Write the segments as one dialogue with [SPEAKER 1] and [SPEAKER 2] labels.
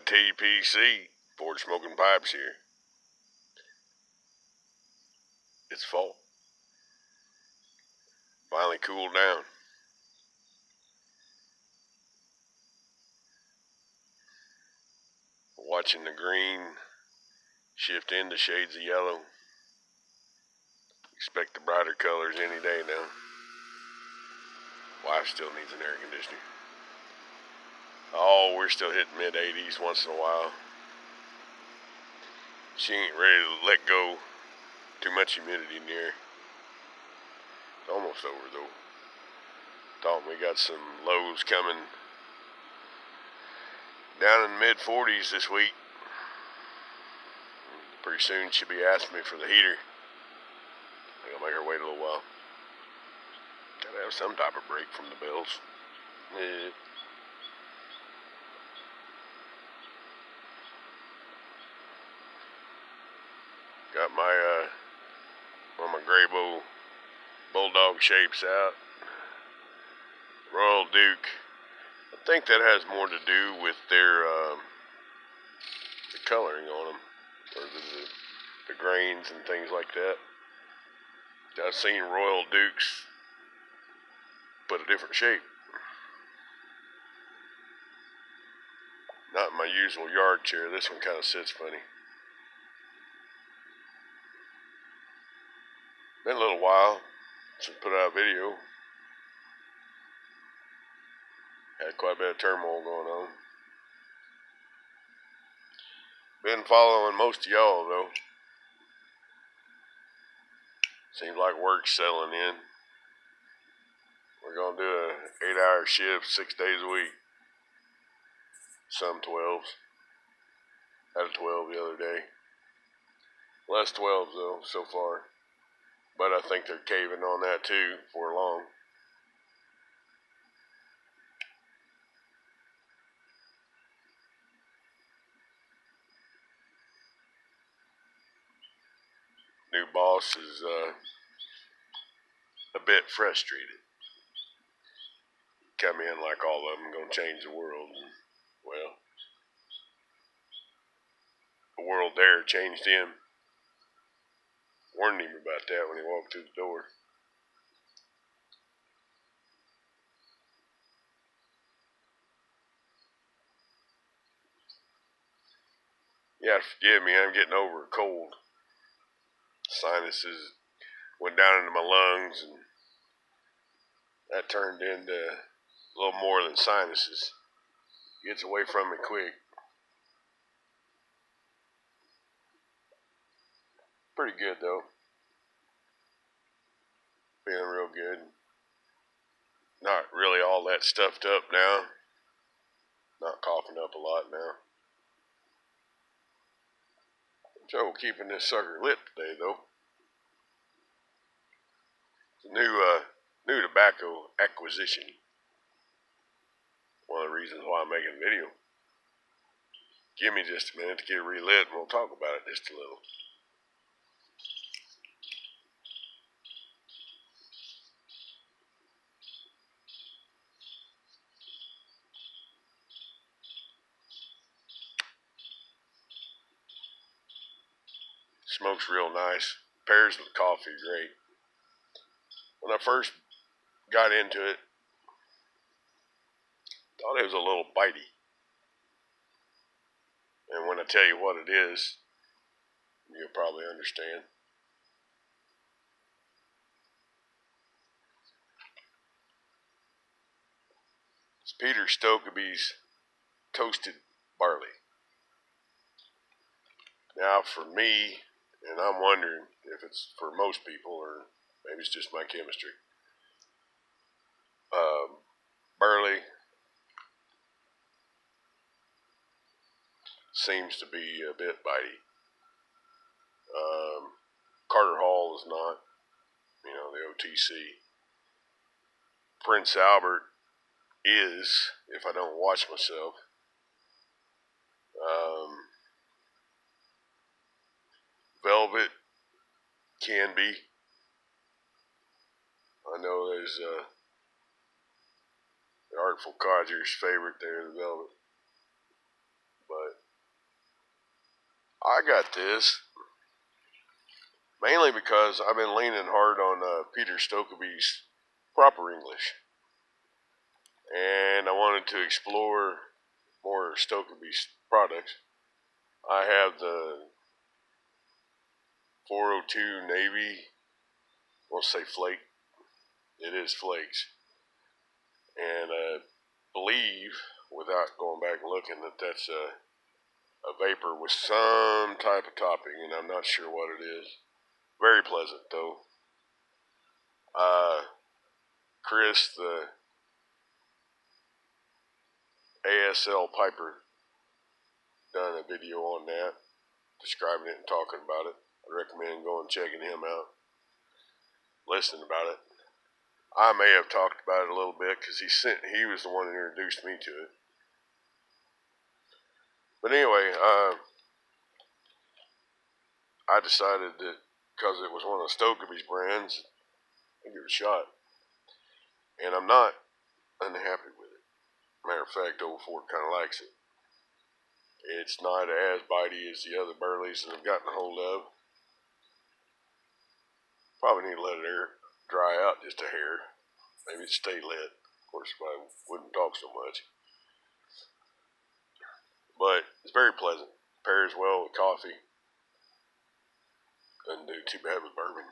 [SPEAKER 1] TPC, Forge Smoking Pipes here. It's fall. Finally cooled down. Watching the green shift into shades of yellow. Expect the brighter colors any day now. Wife still needs an air conditioner. Oh, we're still hitting mid-80s once in a while. She ain't ready to let go. Too much humidity in the air. It's almost over though. Thought we got some lows coming down in the mid-40s this week. Pretty soon she'll be asking me for the heater. I think I'll make her wait a little while. Gotta have some type of break from the bills. Yeah. Got my one of my gray bulldog shapes out. Royal Duke. I think that has more to do with their the coloring on them, or the grains and things like that. I've seen Royal Dukes but a different shape. Not in my usual yard chair. This one kind of sits funny. Been a little while since I put out a video. Had quite a bit of turmoil going on. Been following most of y'all though. Seems like work's settling in. We're gonna do a 8-hour shift, 6 days a week. Some 12s. Had a 12 the other day. Less 12s though, so far. But I think they're caving on that too before long. New boss is a bit frustrated. Come in like all of them gonna change the world. And, well, the world there changed him. Warned him about that when he walked through the door. You have to forgive me, I'm getting over a cold. Sinuses went down into my lungs, and that turned into a little more than sinuses. Gets away from me quick. Pretty good though. Feeling real good. Not really all that stuffed up now. Not coughing up a lot now. Trouble keeping this sucker lit today though. It's a new tobacco acquisition. One of the reasons why I'm making a video. Give me just a minute to get it relit and we'll talk about it just a little. Smoke's real nice. Pairs with coffee great. When I first got into it, thought it was a little bitey. And when I tell you what it is, you'll probably understand. It's Peter Stokkebye's toasted barley. Now for me, and I'm wondering if it's for most people or maybe it's just my chemistry. Burley seems to be a bit bitey. Carter Hall is not, the OTC. Prince Albert is, if I don't watch myself. Velvet can be. I know there's the Artful Codger's favorite there, the Velvet. But I got this mainly because I've been leaning hard on Peter Stokkebye's proper English. And I wanted to explore more Stokkebye's products. I have the 402 Navy. I won't say flake. It is flakes. And I believe, without going back and looking, that that's a vapor with some type of topping, and I'm not sure what it is. Very pleasant, though. Chris, the ASL Piper, done a video on that, describing it and talking about it. I recommend going and checking him out, listening about it. I may have talked about it a little bit because he was the one who introduced me to it. But anyway, I decided that because it was one of Stokkebye's brands, I'd give it a shot. And I'm not unhappy with it. Matter of fact, Old Fort kind of likes it. It's not as bitey as the other burleys that I've gotten a hold of. Probably need to let it dry out just a hair. Maybe it stay lit. Of course, if I wouldn't talk so much. But it's very pleasant. Pairs well with coffee. Doesn't do too bad with bourbon.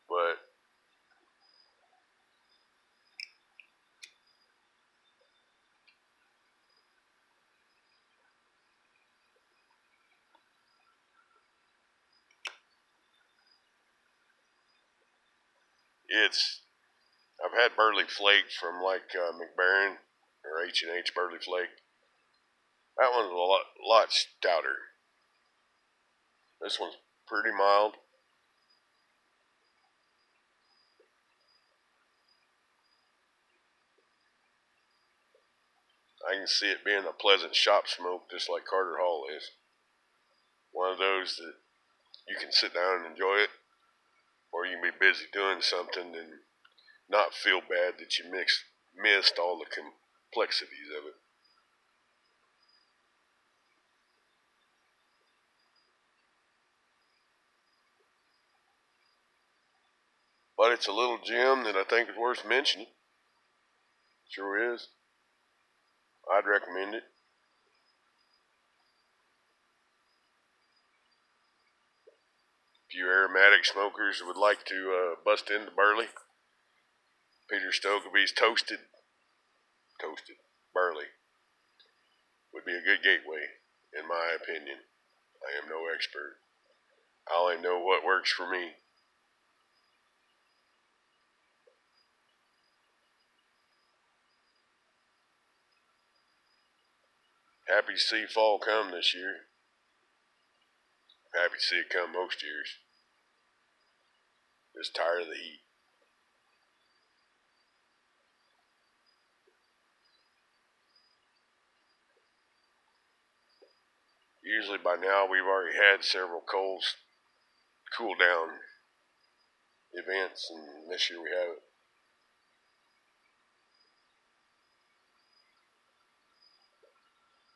[SPEAKER 1] But I've had burley flake from like McBaron or H&H burley flake. That one's a lot stouter. This one's pretty mild. I can see it being a pleasant shop smoke, just like Carter Hall is. One of those that you can sit down and enjoy it, or you can be busy doing something and not feel bad that you missed all the complexities of it. But it's a little gem that I think is worth mentioning. Sure is. I'd recommend it. If you aromatic smokers would like to bust into burley, Peter Stokkebye's toasted burley would be a good gateway, in my opinion. I am no expert. I only know what works for me. Happy to see fall come this year. Happy to see it come most years. Just tired of the heat. Usually by now we've already had several cool down events, and this year we haven't.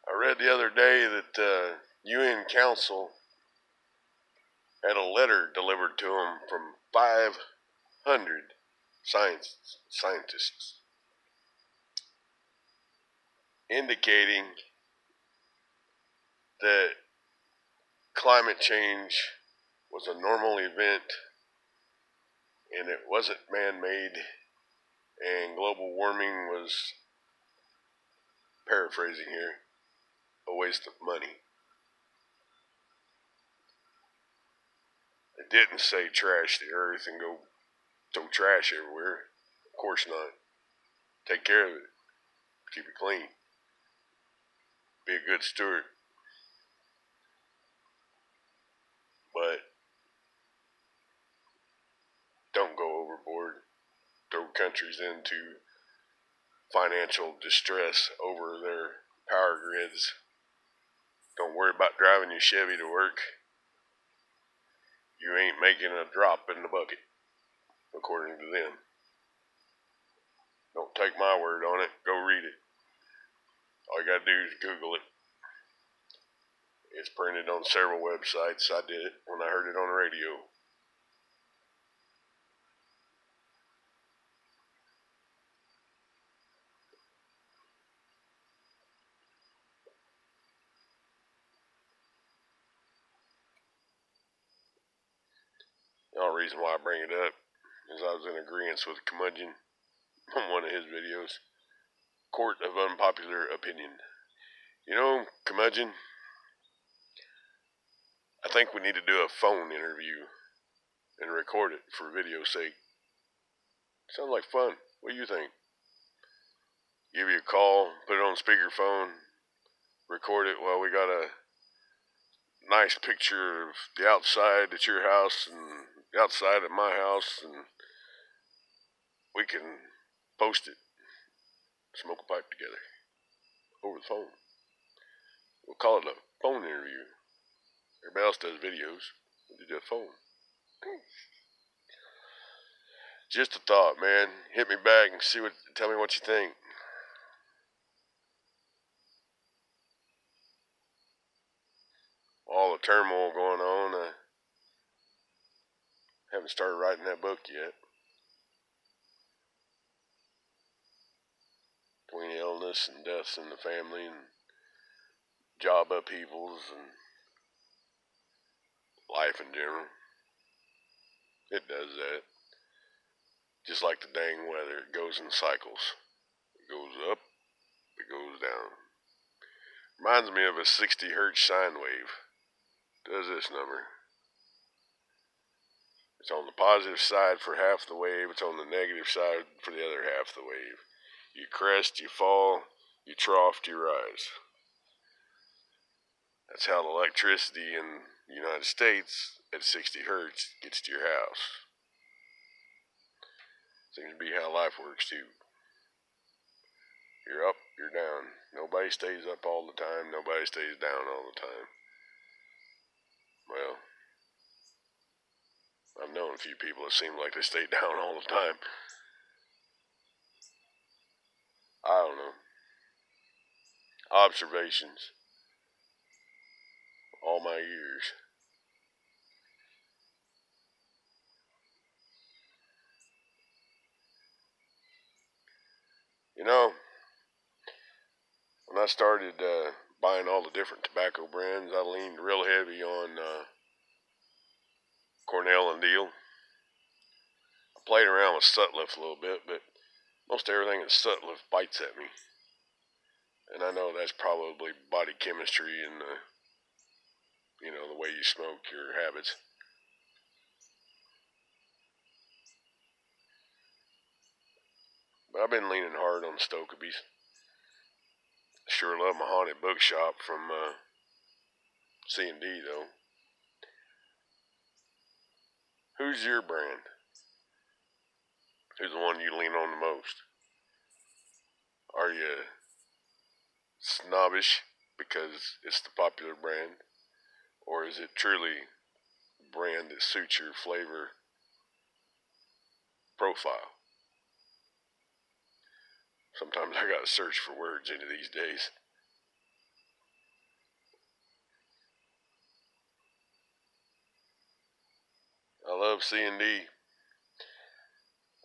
[SPEAKER 1] I read the other day that UN Council had a letter delivered to them from 500 scientists indicating that climate change was a normal event and it wasn't man-made, and global warming was, paraphrasing here, a waste of money. It didn't say trash the earth and go throw trash everywhere. Of course not. Take care of it. Keep it clean. Be a good steward. But don't go overboard. Throw countries into financial distress over their power grids. Don't worry about driving your Chevy to work. You ain't making a drop in the bucket, according to them. Don't take my word on it. Go read it. All you gotta do is Google it. It's printed on several websites. I did it when I heard it on the radio. The only reason why I bring it up is I was in agreement with Curmudgeon on one of his videos. Court of Unpopular Opinion. You know, Curmudgeon, I think we need to do a phone interview and record it for video's sake. Sounds like fun. What do you think? Give you a call, put it on speakerphone, record it while we got a nice picture of the outside at your house and the outside at my house, and we can post it, smoke a pipe together over the phone. We'll call it a phone interview. Everybody else does videos. We do a phone. Just a thought, man. Hit me back and tell me what you think. All the turmoil going on. I haven't started writing that book yet. Between illness and deaths in the family and job upheavals and life in general. It does that. Just like the dang weather. It goes in cycles. It goes up. It goes down. Reminds me of a 60 hertz sine wave. Does this number. It's on the positive side for half the wave. It's on the negative side for the other half of the wave. You crest, you fall, you trough, you rise. That's how the electricity in the United States at 60 hertz gets to your house. Seems to be how life works too. You're up, you're down. Nobody stays up all the time. Nobody stays down all the time. Well, I've known a few people that seem like they stay down all the time. I don't know. Observations. All my years. You know, when I started buying all the different tobacco brands, I leaned real heavy on Cornell and Deal. I played around with Sutliff a little bit, but most everything in Sutliff bites at me. And I know that's probably body chemistry and the way you smoke, your habits. But I've been leaning hard on Stokkebye's. Sure love my haunted bookshop from C&D though. Who's your brand? Who's the one you lean on the most? Are you snobbish because it's the popular brand? Or is it truly a brand that suits your flavor profile? Sometimes I gotta search for words into these days. I love C&D.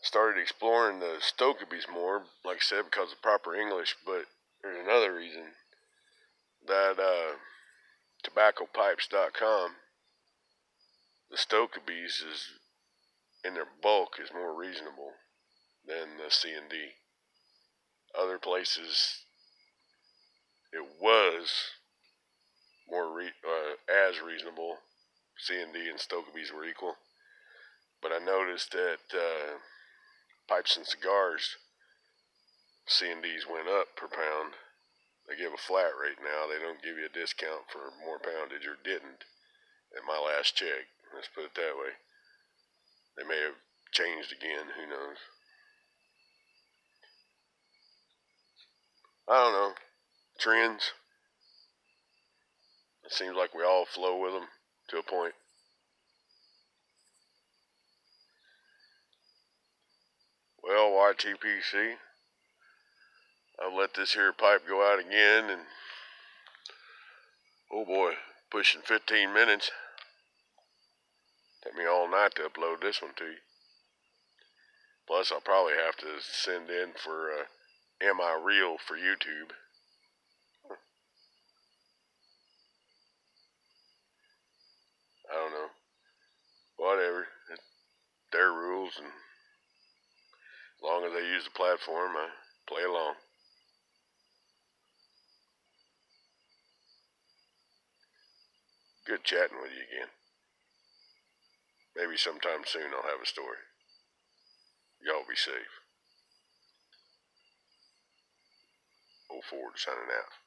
[SPEAKER 1] Started exploring the Stokkebye's more, like I said, because of proper English, but there's another reason. That tobaccopipes.com, the Stokkebye's is, in their bulk, is more reasonable than the C&D. Other places, it was more as reasonable. C&D and Stokkebye's were equal. But I noticed that pipes and cigars, C&D's went up per pound. They give a flat rate now. They don't give you a discount for more poundage, or didn't at my last check. Let's put it that way. They may have changed again. Who knows? I don't know. Trends. It seems like we all flow with them to a point. Well, YTPC, I've let this here pipe go out again, and oh boy, pushing 15 minutes. Took me all night to upload this one to you. Plus, I'll probably have to send in for Am I Real for YouTube. I don't know. Whatever. It's their rules, and as long as they use the platform, I play along. Good chatting with you again. Maybe sometime soon I'll have a story. Y'all be safe. 04 signing out.